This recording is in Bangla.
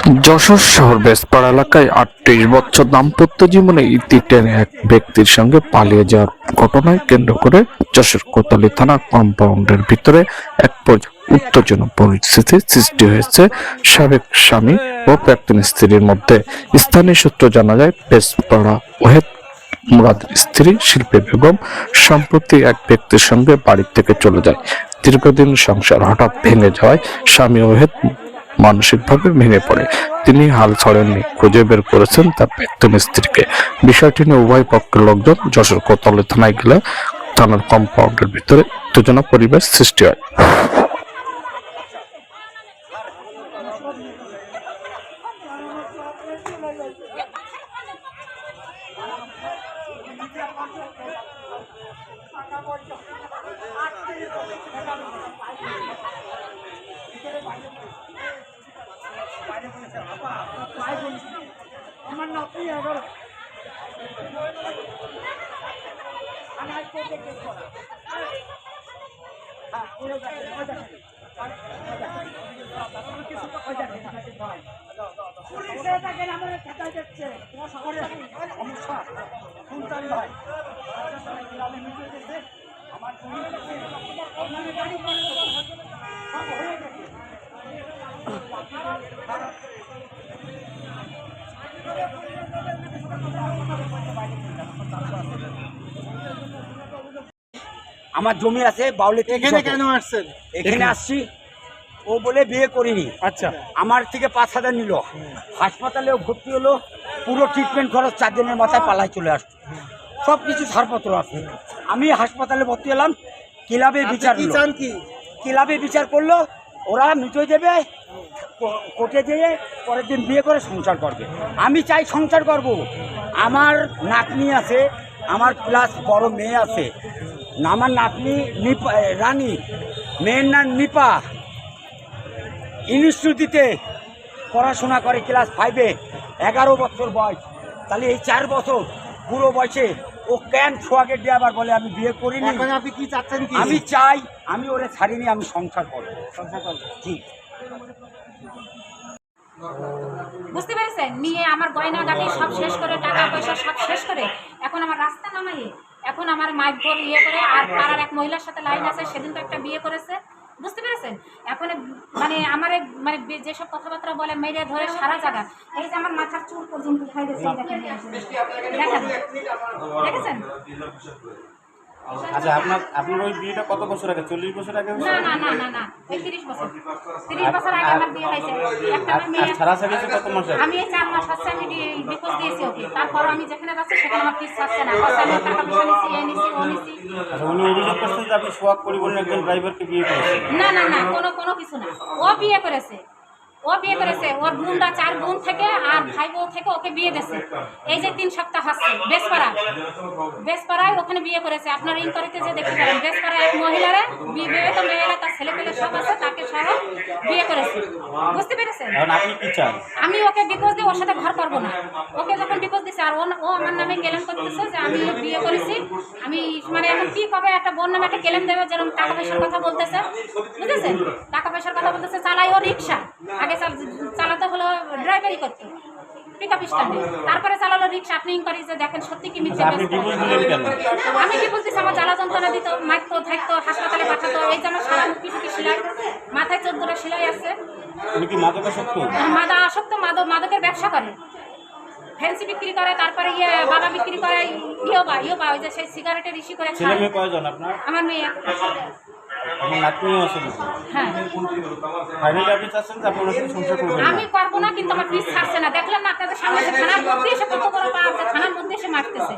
যশোর শহর বেসপাড়া এলাকায় ৩৮ বছর দাম্পত্য জীবনে ইতি টেনে এক ব্যক্তির সঙ্গে পালিয়ে যাওয়ার ঘটনায় কেন্দ্র করে যশোর কোতোয়ালি থানা কম্পাউন্ডের ভিতরে এক উত্তেজনক পরিস্থিতির সৃষ্টি হয়েছে সাবেক স্বামী ও প্রাক্তন স্ত্রীর মধ্যে। স্থানীয় সূত্র জানা যায়, বেসপাড়া ওয়াহেদ মুরাদের স্ত্রী শিল্পী বেগম সম্প্রতি এক ব্যক্তির সঙ্গে বাড়ি থেকে চলে যায়। দীর্ঘদিন সংসার হঠাৎ ভেঙে যাওয়ায় স্বামী ওয়াহেদ মানসিকভাবে ভেঙে পড়ে। তিনি হাল ছাড়েননি, খুঁজে বের করেছেন তার প্রাক্তন স্ত্রীকে। বিষয়টি নিয়ে উভয় পক্ষের লোকজন যশোর কোতোয়ালি থানায় গেলে থানার কম্পাউন্ডের ভিতরে উত্তেজনা পরিবেশ সৃষ্টি হয়। আমার নাতি এবার আমার কোটে কেস করা হ্যাঁ পুরো পুলিশের কাছে আমাদের খেতা যাচ্ছে সমস্যা সুলতান ভাই আমার গাড়ি সব হয়ে গেছে। আমার জমি আছে বাউলে। এখানে কেন আসছেন? এখানে আসছি ও বলে বিয়ে করিনি। আচ্ছা, আমার থেকে 5,000 নিল, হাসপাতালেও ভর্তি হলো, পুরো ট্রিটমেন্ট খরচ 4 দিনের মাথায় পালায় চলে আসতো, সব কিছু ছাড়পত্র আছে। আমি হাসপাতালে ভর্তি হলাম, ক্লাবে বিচার কি হলো। চান কি? ক্লাবে বিচার করলো, ওরা মিটিয়ে দেবে, কোর্টে যেয়ে পরের দিন বিয়ে করে সংসার করবে। আমি চাই সংসার করব। আমার নাতনি আছে, আমার প্লাস বড় মেয়ে আছে। আমার নাতনি নিপা রানী, মেয়ের নাম নিপা, ইনস্টিটিউটে পড়াশোনা করে ক্লাস 5-এ, 11 বছর বয়স। তাহলে এই 4 বছর পুরো বয়সে ও কেন সোয়াগের দিয়ে আবার বলে আমি বিয়ে করিনি। এখন আপনি কি চাচ্ছেন কি? আমি চাই আমি ওরে ছাড়িনি, আমি সংসার করবো। ঠিক বুঝতে পেরেছেন? নিয়ে আমার গয়না গাটি সব শেষ করে, টাকা পয়সা সব শেষ করে এখন আমার রাস্তা নামাইয়ে এখন আমার মাইক ভোর ইয়ে করে। আর পাড়ার এক মহিলার সাথে লাইন আছে, সেদিন তো একটা বিয়ে করেছে। বুঝতে পেরেছেন? এখন মানে আমার মানে যেসব কথাবার্তা বলে মেরে ধরে সারা জায়গা, এই যে আমার মাথার চুল পর্যন্ত উঠাই দিয়েছে। দেখেছেন? আচ্ছা, আপনার ওই বিয়েটা কত বছর আগে? 40 বছর আগে? না না না না না, ওই 30 বছর 30 বছর আগে আমার বিয়ে হয়েছে। একটা মেয়ে ছাড়া ছাড়ি কত মাস আগে? আমি এই 4 মাস হচ্ছে আমি ডিপোজ দিয়েছি ওকে। তারপর আমি যেখানে যাচ্ছি সেখানে আমার কিছু আসছে না, আমি টাকা পয়সা নিচ্ছি, এই নিচ্ছি, ও নিচ্ছি। আচ্ছা, উনি অভিযোগ করছেন যে আপনি সোহাগ পরিবারের একজন ড্রাইভারকে বিয়ে করেছেন। না না না, কোনো কিছু না। ও বিয়ে করেছে, ওর বোনরা 4 বোন থেকে আর ভাই বউ থেকে ওকে বিয়ে দিয়েছে। এই যে 3 সপ্তাহ হচ্ছে বেসপাড়ায় ওখানে বিয়ে করেছে। আপনার ইনকোয়ারিতে যে দেখতে পারেন, বেসপাড়ায় এক মহিলারা বিবাহিত মেয়েরা, তার ছেলে পেলে সব আছে, তাকে সহ বিয়ে করেছে। বুঝতে পেরেছেন? এখন আপনি কি চান? আমি ওকে ডিভোর্স দিয়ে ওর সাথে ঘর করবো না। ওকে যখন ডিভোর্স দিচ্ছে আর ও আমার নামে ক্লেম করতেছে যে আমি বিয়ে করেছি। আমি মানে এখন কি কবে একটা বোন নামে একটা ক্লেম দেবে, যেরকম টাকা পয়সার কথা বলতেছে। বুঝেছেন? টাকা পয়সার কথা বলতেছে। চালাই ও রিক্সা, আগে চালাতে হলো ড্রাইভারি করতো পিকআপ স্ট্যান্ডে, তারপরে চালালো রিক্সা। আপনি ইনকোয়ারি যে দেখেন সত্যি কি মিথ্যে। আমি কি বলতেছি, আমার জ্বালা যন্ত্রণা দিত, মারতো, থাকতো, হাসপাতালে পাঠাতো। এই যে আমার সারা মুখ পিছুটি সেলাই, মাথায় 14টা সেলাই আছে। মাদকাসক্ত, মাদকের ব্যবসা করে, ফ্যান্সি বিক্রি করে, তারপরে বাবা বিক্রি করে, ইয়োবা ওই যে সেই সিগারেটের ইস্যু করে। ছেলে মেয়ে কয়জন আপনার? আমার মেয়ে। আমার নাতনিও আছে। হ্যাঁ, ফাইনালি আপনি চাচ্ছেন যে আপনার সাথে সংসার করবেন? আমি করবো না, কিন্তু আমার পিস ছাড়ছে না। দেখলেন না আপনাদের সামনে থানার মধ্যে এসে কত বড় পাওয়া, থানার মধ্যে এসে মারতেছে।